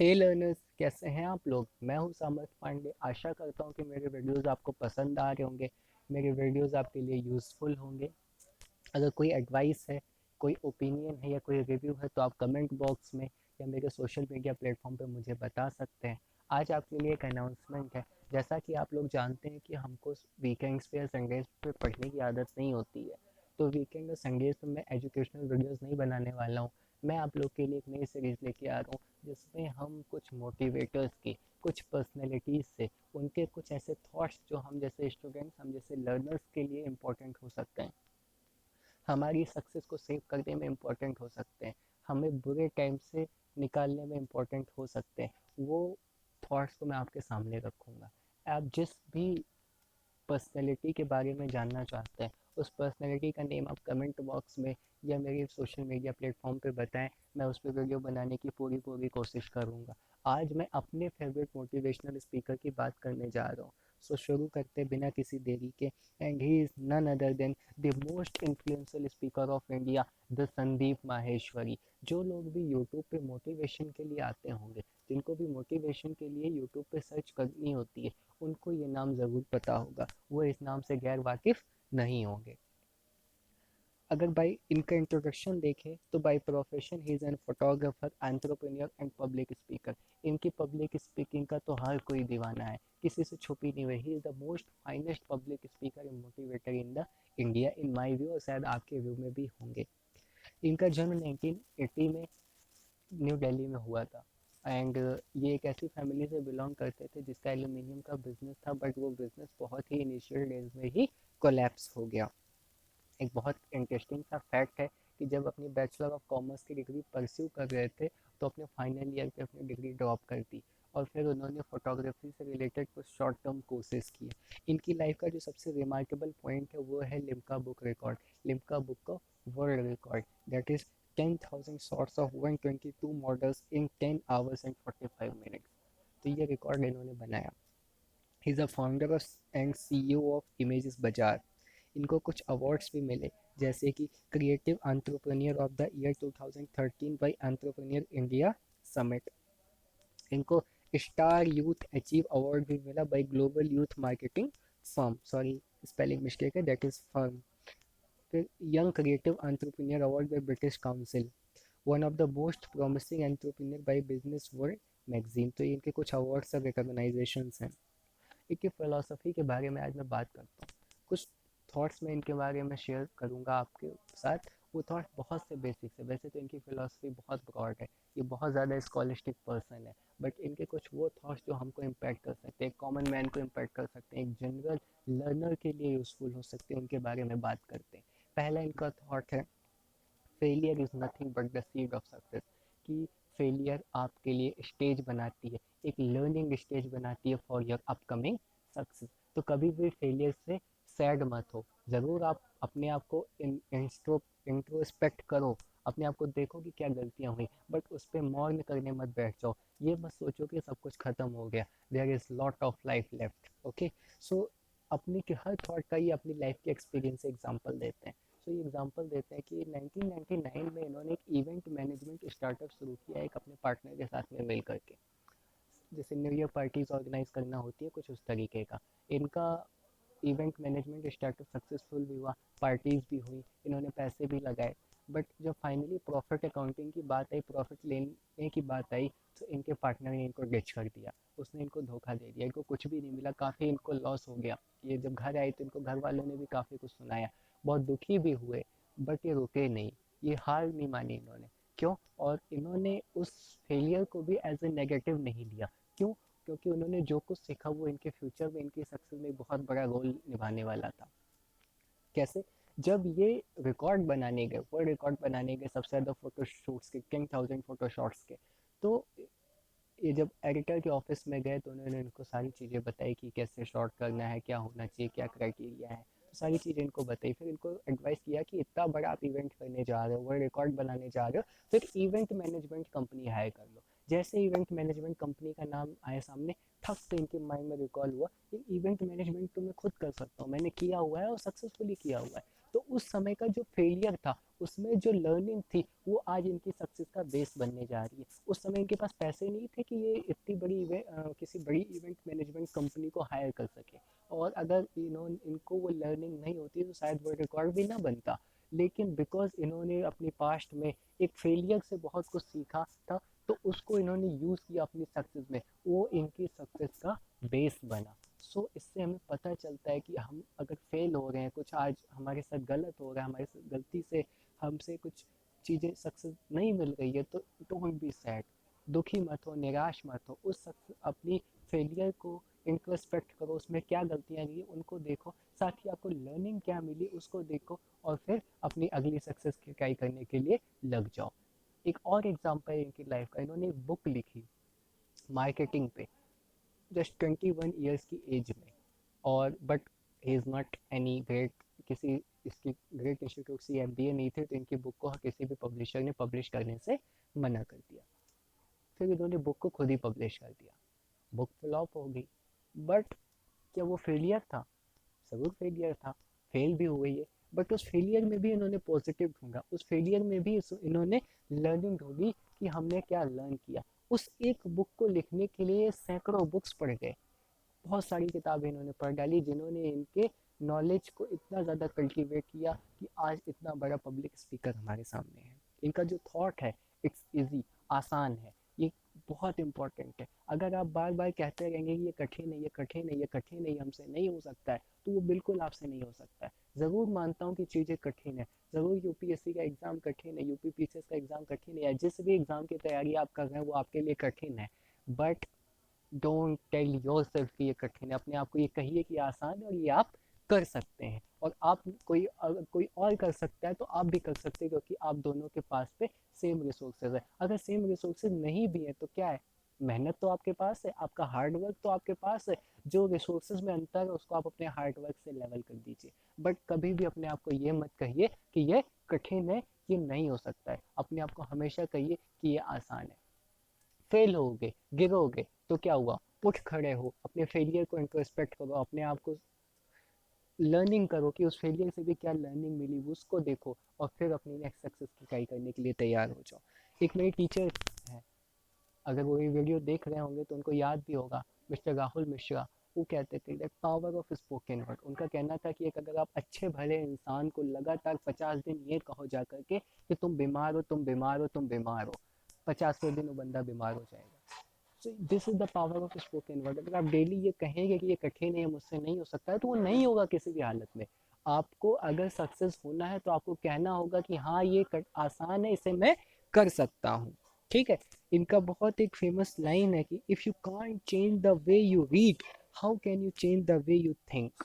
हे learners, कैसे हैं आप लोग। मैं हूं सामर्थ पांडे। आशा करता हूं कि मेरे वीडियोस आपको पसंद आ रहे होंगे, मेरे वीडियोस आपके लिए यूज़फुल होंगे। अगर कोई एडवाइस है, कोई ओपिनियन है या कोई रिव्यू है तो आप कमेंट बॉक्स में या मेरे सोशल मीडिया प्लेटफॉर्म पे मुझे बता सकते हैं। आज आपके लिए एक अनाउंसमेंट है। जैसा कि आप लोग जानते हैं कि हमको वीकेंड्स पे या संडेज पे पढ़ने की आदत नहीं होती है, तो वीकेंड और संडेज पे मैं एजुकेशनल वीडियोस नहीं बनाने वाला हूँ। मैं आप लोग के लिए एक नई सीरीज़ लेके आ रहा हूँ जिसमें हम कुछ मोटिवेटर्स की, कुछ पर्सनैलिटीज़ से, उनके कुछ ऐसे थॉट्स जो हम जैसे स्टूडेंट्स, हम जैसे लर्नर्स के लिए इम्पोर्टेंट हो सकते हैं, हमारी सक्सेस को सेव करने में इम्पोर्टेंट हो सकते हैं, हमें बुरे टाइम से निकालने में इम्पोर्टेंट हो सकते हैं, वो थॉट्स को मैं आपके सामने रखूँगा। आप जिस भी पर्सनैलिटी के बारे में जानना चाहते हैं, उस पर्सनैलिटी का नेम आप कमेंट बॉक्स में या मेरे सोशल मीडिया प्लेटफॉर्म पे बताएं। मैं उस पर वीडियो बनाने की पूरी पूरी कोशिश करूँगा। आज मैं अपने फेवरेट मोटिवेशनल स्पीकर की बात करने जा रहा हूँ। सो शुरू करते बिना किसी देरी के। And he is none other than the most influential speaker of India, the Sandeep Maheshwari. जो लोग भी यूट्यूब पे मोटिवेशन के लिए आते होंगे, जिनको भी मोटिवेशन के लिए यूट्यूब पे सर्च करनी होती है, उनको ये नाम ज़रूर पता होगा, वो इस नाम से गैर वाकिफ़ नहीं होंगे। अगर बाई इनका इंट्रोडक्शन देखें तो by profession he is an photographer, entrepreneur and public speaker. इनकी पब्लिक स्पीकिंग का तो हर कोई दीवाना है, किसी से छुपी नहीं हुई। He is the most finest public speaker and motivator in the India, in my view, और शायद आपके व्यू में भी होंगे। इनका जन्म 1980 में न्यू दिल्ली में हुआ था। एंड ये एक ऐसी फैमिली से बिलोंग करते थे जिसका एल्यूमिनियम का बिजनेस था, बट वो बिजनेस बहुत ही इनिशियल डेज में ही कोलैप्स हो गया। एक बहुत इंटरेस्टिंग सा फैक्ट है कि जब अपनी बैचलर ऑफ कॉमर्स की डिग्री परस्यू कर रहे थे तो अपने फाइनल ईयर पे अपनी डिग्री ड्रॉप कर दी और फिर उन्होंने फोटोग्राफी से रिलेटेड कुछ शॉर्ट टर्म कोर्सेज किए। इनकी लाइफ का जो सबसे रिमार्केबल पॉइंट है वो है Limca book record, Limca book का world record, that is 10,000 shots of 122 models in 10 hours and 45 minutes. तो ये रिकॉर्ड इन्होंने बनाया। He is a founder and CEO of Images Bazaar. इनको कुछ अवार्ड्स भी मिले, जैसे कि creative entrepreneur of the year 2013 by entrepreneur India summit. इनको स्टार यूथ अचीव अवार्ड भी मिला by global youth marketing firm, sorry spelling mistake है, दैट इज फर्म। फिर young creative entrepreneur award by British council, one of the most promising entrepreneur by business world magazine. तो ये इनके कुछ awards और recognition हैं। इनकी फ़िलासफ़ी के बारे में आज मैं बात करता हूँ। कुछ थॉट्स मैं इनके बारे में शेयर करूँगा आपके साथ। वो थॉट्स बहुत से बेसिक्स है, वैसे तो इनकी फ़िलासफ़ी बहुत ब्रॉड है, ये बहुत ज़्यादा स्कॉलस्टिक पर्सन है, बट इनके कुछ वो थॉट्स जो हमको इम्पैक्ट कर सकते हैं, एक कॉमन मैन को इम्पैक्ट कर सकते हैं, एक जनरल लर्नर के लिए यूज़फुल हो सकते हैं, उनके बारे में बात करते हैं। पहला इनका थॉट है, failure is nothing but the seed of success. कि फेलियर आपके लिए स्टेज बनाती है, एक लर्निंग स्टेज बनाती है फॉर योर अपकमिंग सक्सेस। तो कभी भी फेलियर से सैड मत हो। ज़रूर आप अपने आप को इंट्रोस्पेक्ट करो, अपने आप को देखो कि क्या गलतियाँ हुई, बट उस पर मौन करने मत बैठ जाओ। ये मत सोचो कि सब कुछ ख़त्म हो गया, there is lot of life left. Okay, so अपनी हर थॉट का ही अपनी लाइफ के एक्सपीरियंस से एग्जाम्पल देते हैं। सो ये एग्जांपल देते हैं कि 1999 में इन्होंने एक इवेंट मैनेजमेंट स्टार्टअप शुरू किया एक अपने पार्टनर के साथ में मिल करके। जैसे न्यू ईयर पार्टीज ऑर्गेनाइज करना होती है, कुछ उस तरीके का इनका इवेंट मैनेजमेंट स्टार्टअप सक्सेसफुल भी हुआ, पार्टीज भी हुई, इन्होंने पैसे भी लगाए। बट जब फाइनली प्रॉफिट अकाउंटिंग की बात आई, प्रॉफिट लेने की बात आई, तो इनके पार्टनर ने इनको डिच कर दिया। उसने इनको धोखा दे दिया, इनको कुछ भी नहीं मिला, काफ़ी इनको लॉस हो गया। ये जब घर आए तो इनको घर वालों ने भी काफ़ी कुछ सुनाया, बहुत दुखी भी हुए, बट ये रुके नहीं, ये हार नहीं मानी इन्होंने। क्यों? और इन्होंने उस फेलियर को भी एज ए नेगेटिव नहीं लिया। क्यों? क्योंकि उन्होंने जो कुछ सीखा वो इनके फ्यूचर में, इनकी सक्सेस में बहुत बड़ा रोल निभाने वाला था। कैसे? जब ये रिकॉर्ड बनाने गए, वर्ल्ड रिकॉर्ड बनाने गए सबसे ज़्यादा फोटो शूट्स के, 10,000 फोटो शॉट्स के, तो ये जब एडिटर के ऑफिस में गए तो उन्होंने इनको सारी चीज़ें बताई कि कैसे शॉर्ट करना है, क्या होना चाहिए, क्या क्राइटेरिया है। तो सारी चीज़ें इनको बताई, फिर इनको एडवाइस किया कि इतना बड़ा आप इवेंट करने जा रहे हो, वर्ल्ड रिकॉर्ड बनाने जा रहे हो, फिर इवेंट मैनेजमेंट कंपनी हायर कर लो। जैसे इवेंट मैनेजमेंट कंपनी का नाम आया सामने, ठक से इनके माइंड में रिकॉल हुआ कि इवेंट मैनेजमेंट तो मैं खुद कर सकता हूँ, मैंने किया हुआ है और सक्सेसफुली किया हुआ है। तो उस समय का जो फेलियर था, उसमें जो लर्निंग थी, वो आज इनकी सक्सेस का बेस बनने जा रही है। उस समय इनके पास पैसे नहीं थे कि ये इतनी बड़ी किसी बड़ी इवेंट मैनेजमेंट कंपनी को हायर कर सके, और अगर इनको वो लर्निंग नहीं होती तो शायद वो रिकॉर्ड भी ना बनता। लेकिन बिकॉज इन्होंने अपनी पास्ट में एक फेलियर से बहुत कुछ सीखा था, तो उसको इन्होंने यूज़ किया अपनी सक्सेस में, वो इनकी सक्सेस का बेस बना। सो इससे हमें पता चलता है कि हम अगर फेल हो रहे हैं, कुछ आज हमारे साथ गलत हो रहा है, हमारे साथ गलती से हमसे कुछ चीज़ें सक्सेस नहीं मिल रही है, तो डोंट बी सैड, दुखी मत हो, निराश मत हो। उस अपनी फेलियर को इंट्रोस्पेक्ट करो, उसमें क्या गलतियाँ रही उनको देखो, साथ ही आपको लर्निंग क्या मिली उसको देखो, और फिर अपनी अगली सक्सेस की ट्राई करने के लिए लग जाओ। एक और एग्जांपल है इनकी लाइफ का, इन्होंने एक बुक लिखी मार्केटिंग पे, जस्ट 21 ईयर्स की एज में। और but he is not any great, किसी इसकी ग्रेट इंस्टीट्यूट से एमबीए नहीं थे, तो इनकी बुक को किसी भी पब्लिशर ने पब्लिश करने से मना कर दिया। फिर इन्होंने बुक को खुद ही पब्लिश कर दिया, बुक फ्लॉप हो गई। बट क्या वो फेलियर था? ज़रूर फेलियर था, फेल भी हुई है, बट उस फेलियर में भी इन्होंने पॉजिटिव ढूंढा, उस फेलियर में भी इन्होंने लर्निंग ढूंढी कि हमने क्या लर्न किया। उस एक बुक को लिखने के लिए सैकड़ों बुक्स पढ़ गए, बहुत सारी किताबें इन्होंने पढ़ डाली, जिन्होंने इनके नॉलेज को इतना ज़्यादा कल्टीवेट किया कि आज इतना बड़ा पब्लिक स्पीकर हमारे सामने है। इनका जो थॉट है, इट्स इजी, आसान है, ये बहुत इंपॉर्टेंट है। अगर आप बार बार कहते रहेंगे कि ये कठिन है, ये कठिन है, ये कठिन है, ये हमसे नहीं हो सकता है, तो वो बिल्कुल आपसे नहीं हो सकता है। ज़रूर मानता हूँ कि चीज़ें कठिन है, ज़रूर यूपीएससी का एग्ज़ाम कठिन है, यूपीपीसीएस का एग्ज़ाम कठिन है, या जिस भी एग्ज़ाम की तैयारी आप कर रहे हैं वो आपके लिए कठिन है। But don't tell yourself कि ये कठिन है, अपने आप को ये कहिए कि आसान है और ये आप कर सकते हैं। और आप कोई अगर कोई और कर सकता है तो आप भी कर सकते हैं, क्योंकि आप दोनों के पास पे सेम रिसोर्सेज है। अगर सेम रिसोर्सेज नहीं भी है तो क्या है, मेहनत तो आपके पास है, आपका हार्ड वर्क तो आपके पास है, जो रिसोर्सेज में अंतर है उसको आप अपने हार्ड वर्क से लेवल कर दीजिए। बट कभी भी अपने आप को ये मत कहिए कि ये कठिन है, ये नहीं हो सकता है। अपने आप को हमेशा कहिए कि ये आसान है। फेल होगे, गिरोगे, तो क्या हुआ, उठ खड़े हो, अपने फेलियर को इंट्रोस्पेक्ट करो, अपने आप को लर्निंग करो कि उस फेलियर से भी क्या लर्निंग मिली, उसको देखो, और फिर अपनी नेक्स्ट सक्सेस की ट्राई करने के लिए तैयार हो जाओ। एक मेरे टीचर है, अगर वो ये वीडियो देख रहे होंगे तो उनको याद भी होगा, मिस्टर राहुल मिश्रा। वो कहते थे that power of spoken word. उनका कहना था कि एक अगर आप अच्छे भले इंसान को लगातार 50 दिन ये कहो जा करके कि तुम बीमार हो, तुम बीमार हो, तुम बीमार हो, 50वें दिन वो बंदा बीमार हो जाएगा। So this is the power of spoken word. अगर आप डेली ये कहेंगे कि ये कठिन है, मुझसे नहीं हो सकता है, तो वो नहीं होगा किसी भी हालत में। आपको अगर सक्सेस होना है तो आपको कहना होगा कि हाँ ये आसान है, इसे मैं कर सकता हूँ। ठीक है। इनका बहुत एक फेमस लाइन है कि if you can't change the way you read, how can you change the way you think.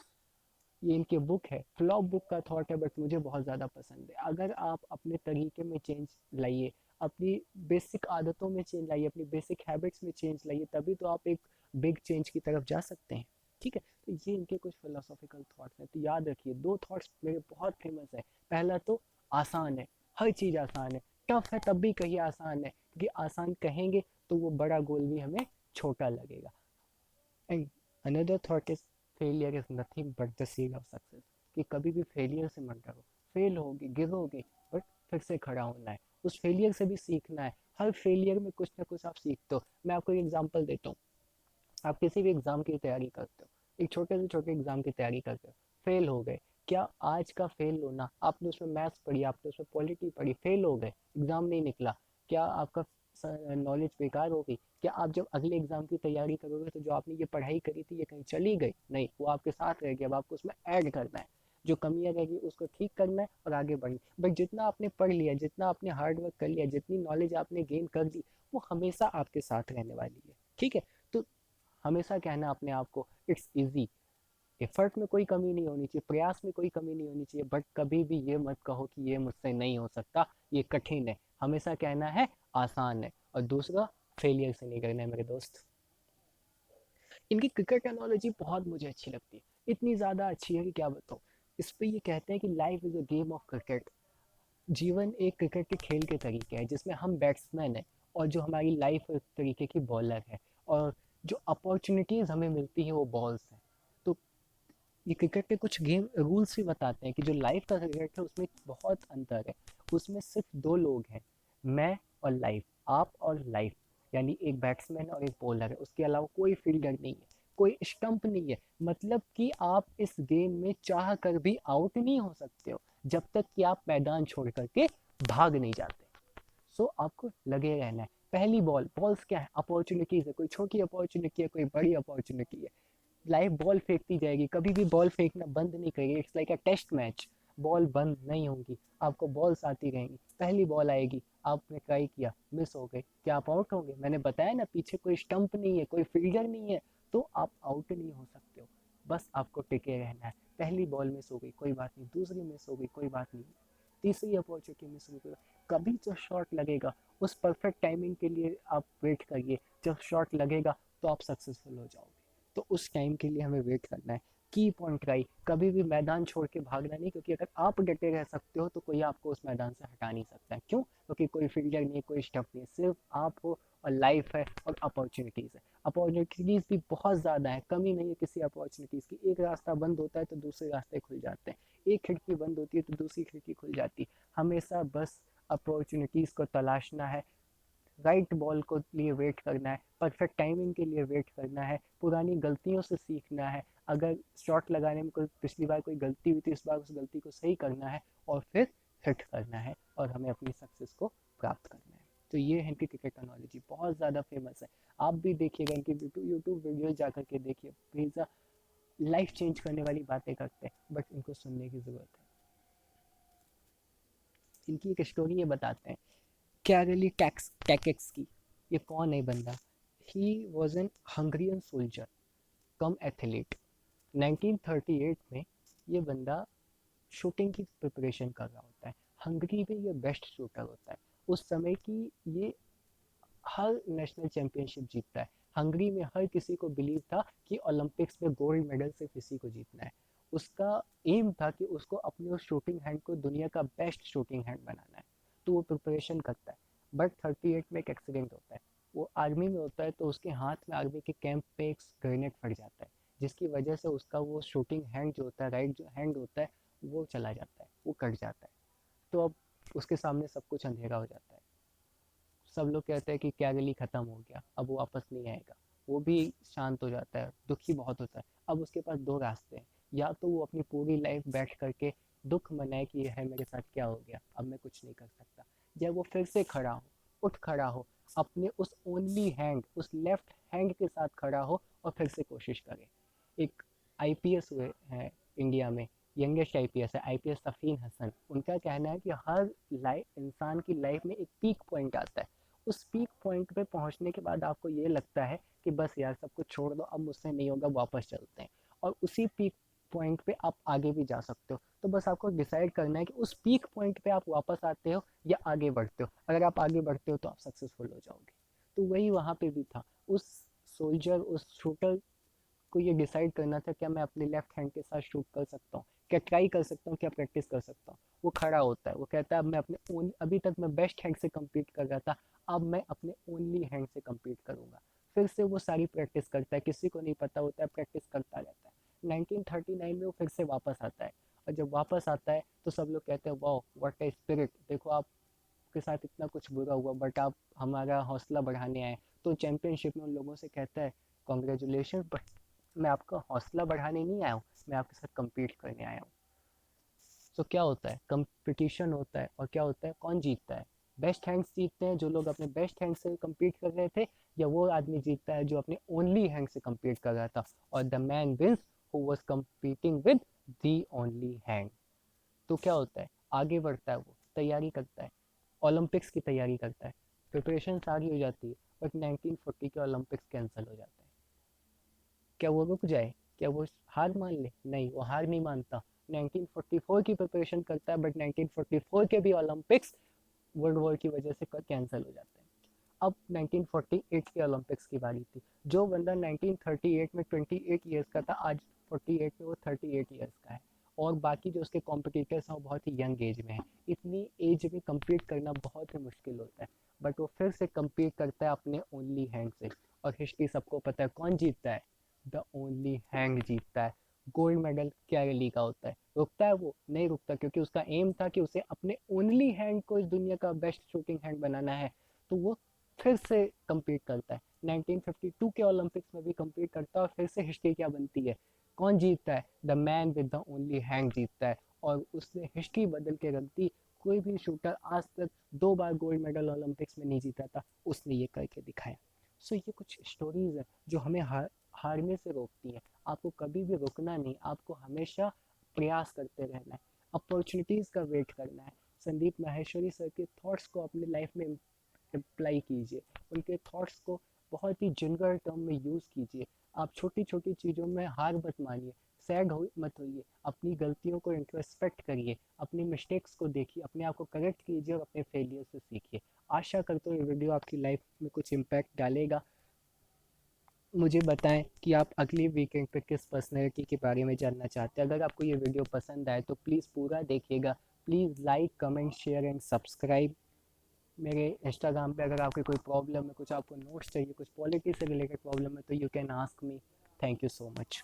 ये इनके बुक है, फ्लॉप बुक का थॉट है, बट मुझे बहुत ज़्यादा पसंद है। अगर आप अपने तरीके में चेंज लाइए, अपनी बेसिक आदतों में चेंज लाइए, अपनी बेसिक हैबिट्स में चेंज लाइए, तभी तो आप एक बिग चेंज की तरफ जा सकते हैं। ठीक है। तो ये इनके कुछ फिलोसॉफिकल थॉट्स हैं। तो याद रखिए, दो थॉट्स मेरे बहुत फेमस है। पहला तो आसान है, हर चीज़ आसान है, टफ है तब भी कहिए आसान है, क्योंकि आसान कहेंगे तो वो बड़ा गोल भी हमें छोटा लगेगा। And another thought is failure is nothing but the seed of success. कि कभी भी फेलियर से मत डरो, फेल होगे, गिरोगे, बट फिर से खड़ा होना है, उस फेलियर से भी सीखना है। हर फेलियर में कुछ ना कुछ आप सीखते हो। मैं आपको एक एग्जांपल देता हूँ। आप किसी भी एग्जाम की तैयारी करते हो, एक छोटे से छोटे एग्जाम की तैयारी करते हो, फेल हो गए, क्या आज का फेल होना, आपने उसमें मैथ्स पढ़ी, आपने उसमें पॉलिटी पढ़ी, फेल हो गए, एग्जाम नहीं निकला, क्या आपका नॉलेज बेकार हो गई? क्या आप जब अगले एग्जाम की तैयारी करोगे तो जो आपने ये पढ़ाई करी थी ये कहीं चली गई? नहीं, वो आपके साथ रहेगी। अब आपको उसमें ऐड करना है, जो कमियां रहेगी उसको ठीक करना है और आगे बढ़ना। बट जितना आपने पढ़ लिया, जितना आपने हार्ड वर्क कर लिया, जितनी नॉलेज आपने गेन कर ली, वो हमेशा आपके साथ रहने वाली है। ठीक है। तो हमेशा कहना अपने आप को इट्स इजी, एफर्ट में कोई कमी नहीं होनी चाहिए, प्रयास में कोई कमी नहीं होनी चाहिए, बट कभी भी ये मत कहो कि ये मुझसे नहीं हो सकता, ये कठिन है। हमेशा कहना है आसान है। और दूसरा, फेलियर से नहीं करना है मेरे दोस्त। इनकी क्रिकेट एनोलॉजी बहुत मुझे अच्छी लगती है, इतनी ज़्यादा अच्छी है कि क्या बताऊँ। इस पर ये कहते हैं कि life is a game of cricket. जीवन एक क्रिकेट के खेल के तरीके है, जिसमें हम बैट्समैन हैं और जो हमारी लाइफ एक तरीके की बॉलर है, और जो अपॉर्चुनिटीज़ हमें मिलती है वो बॉल्स हैं। तो ये क्रिकेट के कुछ गेम रूल्स भी बताते हैं कि जो लाइव का क्रिकेट है उसमें बहुत अंतर है। उसमें सिर्फ दो लोग हैं, मैं और लाइव, आप और लाइव, यानी एक बैट्समैन और एक बॉलर है, उसके अलावा कोई फील्डर नहीं है, कोई स्टंप नहीं है। मतलब कि आप इस गेम में चाह कर भी आउट नहीं हो सकते हो जब तक कि आप मैदान छोड़ करके भाग नहीं जाते। सो आपको लगे रहना है। पहली बॉल्स क्या है, अपॉर्चुनिटीज है, कोई छोटी अपॉर्चुनिटी है, कोई बड़ी अपॉर्चुनिटी है। लाइव बॉल फेंकती जाएगी, कभी भी बॉल फेंकना बंद नहीं करेगी। It's like a test match, ball बंद नहीं होगी, आपको बॉल्स आती रहेंगी। पहली बॉल आएगी, आपने ट्राई किया, मिस हो गई, क्या आप आउट होंगे? मैंने बताया ना, पीछे कोई स्टंप नहीं है, कोई फील्डर नहीं है, तो आप आउट नहीं हो सकते हो। बस आपको टिके रहना है। पहली बॉल मिस हो गई, कोई बात नहीं, दूसरी मिस हो गई, कोई बात नहीं, तीसरी अपॉर्चुनिटी मिस हो गई, कभी जो शॉट लगेगा उस परफेक्ट टाइमिंग के लिए आप वेट करिए। जब शॉट लगेगा तो आप सक्सेसफुल हो जाओगे। तो उस टाइम के लिए हमें वेट करना है। की पॉइंट ट्राई, कभी भी मैदान छोड़ के भागना नहीं, क्योंकि अगर आप डटे रह सकते हो तो कोई आपको उस मैदान से हटा नहीं सकता है। क्यों? क्योंकि कोई फील्डर नहीं है, कोई स्टंप नहीं है, सिर्फ आप हो और लाइफ है और अपॉर्चुनिटीज़ है। अपॉर्चुनिटीज़ भी बहुत ज़्यादा है, कमी नहीं है किसी अपॉर्चुनिटीज़ की। एक रास्ता बंद होता है तो दूसरे रास्ते खुल जाते हैं, एक खिड़की बंद होती है तो दूसरी खिड़की खुल जाती है। हमेशा बस अपॉर्चुनिटीज़ को तलाशना है, राइट बॉल को लिए वेट करना है, परफेक्ट टाइमिंग के लिए वेट करना है, पुरानी गलतियों से सीखना है। अगर शॉट लगाने में कोई पिछली बार कोई गलती हुई थी, इस बार उस गलती को सही करना है और फिर हिट करना है और हमें अपनी सक्सेस को प्राप्त करना है। तो ये है इनकी क्रिकेट नॉलेज, बहुत ज़्यादा फेमस है। आप भी देखिएगा इनकी यूट्यूब वीडियो जा करके देखिए, बेजा लाइफ चेंज करने वाली बातें करते हैं, बट इनको सुनने की ज़रूरत है। इनकी एक स्टोरी ये बताते हैं, कैरली टैकेक्स की। ये कौन है बंदा? He was an Hungarian soldier come athlete. 1938 में ये बंदा शूटिंग की प्रिपरेशन कर रहा होता है। हंगरी में ये बेस्ट शूटर होता है उस समय की। ये हर नेशनल चैंपियनशिप जीतता है। हंगरी में हर किसी को बिलीव था कि ओलंपिक्स में गोल्ड मेडल सिर्फ इसी को जीतना है। उसका एम था कि उसको अपने उस शूटिंग हैंड को दुनिया का बेस्ट शूटिंग हैंड बनाना है। तो वो प्रिपरेशन करता है। बट 38 में एक एक्सीडेंट होता है। वो आर्मी में होता है तो उसके हाथ में आर्मी के कैंप पे एक ग्रेनेड फट जाता है, जिसकी वजह से उसका वो शूटिंग हैंड जो होता है, राइट जो हैंड होता है, वो चला जाता है, वो कट जाता है। तो अब उसके सामने सब कुछ अंधेरा हो जाता है। सब लोग कहते हैं कि कैरली ख़त्म हो गया, अब वो वापस नहीं आएगा। वो भी शांत हो जाता है, दुखी बहुत होता है। अब उसके पास दो रास्ते हैं, या तो वो अपनी पूरी लाइफ बैठ करके दुख मनाए कि यह है मेरे साथ क्या हो गया, अब मैं कुछ नहीं कर सकता, या वो फिर से खड़ा हो, उठ खड़ा हो, अपने उस ओनली हैंड, उस लेफ्ट हैंड के साथ खड़ा हो और फिर से कोशिश करे। एक आईपीएस हुए हैं इंडिया में, यंगेस्ट आईपीएस है आईपीएस सफ़ीन हसन। उनका कहना है कि हर लाइफ इंसान की लाइफ में एक पीक पॉइंट आता है। उस पीक पॉइंट पे पहुंचने के बाद आपको ये लगता है कि बस यार सब कुछ छोड़ दो, अब मुझसे नहीं होगा, वापस चलते हैं। और उसी पीक पॉइंट पे आप आगे भी जा सकते हो। तो बस आपको डिसाइड करना है कि उस पीक पॉइंट पे आप वापस आते हो या आगे बढ़ते हो। अगर आप आगे बढ़ते हो तो आप सक्सेसफुल हो जाओगे। तो वही वहाँ पे भी था। उस सोल्जर, उस शूटर को ये डिसाइड करना था, क्या मैं अपने लेफ्ट हैंड के साथ शूट कर सकता हूँ, क्या ट्राई कर सकता हूँ, क्या प्रैक्टिस कर सकता हूँ। वो खड़ा होता है, वो कहता है अब मैं अपने अभी तक मैं बेस्ट हैंड से कम्पीट कर रहा था, अब मैं अपने ओनली हैंड से कम्पीट करूँगा। फिर से वो सारी प्रैक्टिस करता है, किसी को नहीं पता होता है, प्रैक्टिस करता रहता है। 1939 में वो फिर से वापस आता है। और जब वापस आता है तो सब लोग कहते हैं वाओ व्हाट ए स्पिरिट, देखो आपके साथ इतना कुछ बुरा हुआ बट आप हमारा हौसला बढ़ाने आए। तो चैंपियनशिप में उन लोगों से कहता है कॉन्ग्रेचुलेशन, बट मैं आपका हौसला बढ़ाने नहीं आया हूँ, मैं आपके साथ कम्पीट करने आया हूँ। तो क्या होता है, कंपटीशन होता है, और क्या होता है, कौन जीतता है? बेस्ट हैंड्स जीतते हैं, जो लोग अपने बेस्ट हैंड से कम्पीट कर रहे थे, या वो आदमी जीतता है जो अपने ओनली हैंड से कम्पीट कर रहा था। और the man wins who was competing with the only hand. तो क्या होता है, आगे बढ़ता है, वो तैयारी करता है, ओलंपिक्स की तैयारी करता है, प्रिपरेशन सारी हो जाती है। बट 1940 के ओलंपिक्स कैंसिल हो जाते हैं। क्या वो रुक जाए, क्या वो हार मान ले? नहीं, वो हार नहीं मानता। 1944 की प्रिपरेशन करता है, बट 1944 के भी ओलंपिक्स वर्ल्ड वॉर की वजह से कैंसिल हो जाते हैं। अब 1948 के ओलंपिक्स की बारी थी। जो बंदा 1938 में 28 ईयर्स का था, आज 48 में वो 38 ईयर्स का है। और बाकी जो उसके कॉम्पिटिटर्स हैं वो बहुत ही यंग एज में है। इतनी एज में कम्पीट करना बहुत ही मुश्किल होता है। बट वो फिर से कम्पीट करता है अपने ओनली हैंड से। और हिस्ट्री सबको पता है कौन जीतता है, द ओनली हैंड जीतता है। गोल्ड मेडल कैरली का होता है। रुकता है वो? नहीं रुकता, क्योंकि उसका एम था कि उसे अपने ओनली हैंड को इस दुनिया का बेस्ट शूटिंग हैंड बनाना है। तो वो फिर से compete करता है, 1952 के ओलंपिक्स में भी compete करता है, और फिर से हिस्ट्री क्या बनती है? कौन जीतता है? The man with the only hand जीतता है, और उसने हिस्ट्री बदल के रख दी। कोई भी शूटर आज तक 2 बार गोल्ड मेडल ओलंपिक्स में नहीं जीता था, उसने ये करके दिखाया। सो ये कुछ स्टोरीज है जो हमें हारने से रोकती है। आपको कभी भी रुकना नहीं, आपको हमेशा प्रयास करते रहना है, अपॉर्चुनिटीज़ का वेट करना है। संदीप माहेश्वरी सर के थॉट्स को अपनी लाइफ में अप्लाई कीजिए, उनके थॉट्स को बहुत ही जनरल टर्म में यूज़ कीजिए। आप छोटी छोटी चीज़ों में हार मत मानिए, सैड हो मत होइए, अपनी गलतियों को इंट्रोस्पेक्ट करिए, अपनी मिस्टेक्स को देखिए, अपने आप को करेक्ट कीजिए और अपने फेलियर से सीखिए। आशा करता हूँ ये वीडियो आपकी लाइफ में कुछ इम्पैक्ट डालेगा। मुझे बताएं कि आप अगली वीकेंड पे किस पर्सनैलिटी के बारे में जानना चाहते हैं। अगर आपको ये वीडियो पसंद आए तो प्लीज़ पूरा देखिएगा। Please like comment share and subscribe. मेरे इंस्टाग्राम पे अगर आपकी कोई प्रॉब्लम है, कुछ आपको नोट्स चाहिए, कुछ पॉलिटिक्स से रिलेटेड प्रॉब्लम है, तो you can ask me. Thank you so much.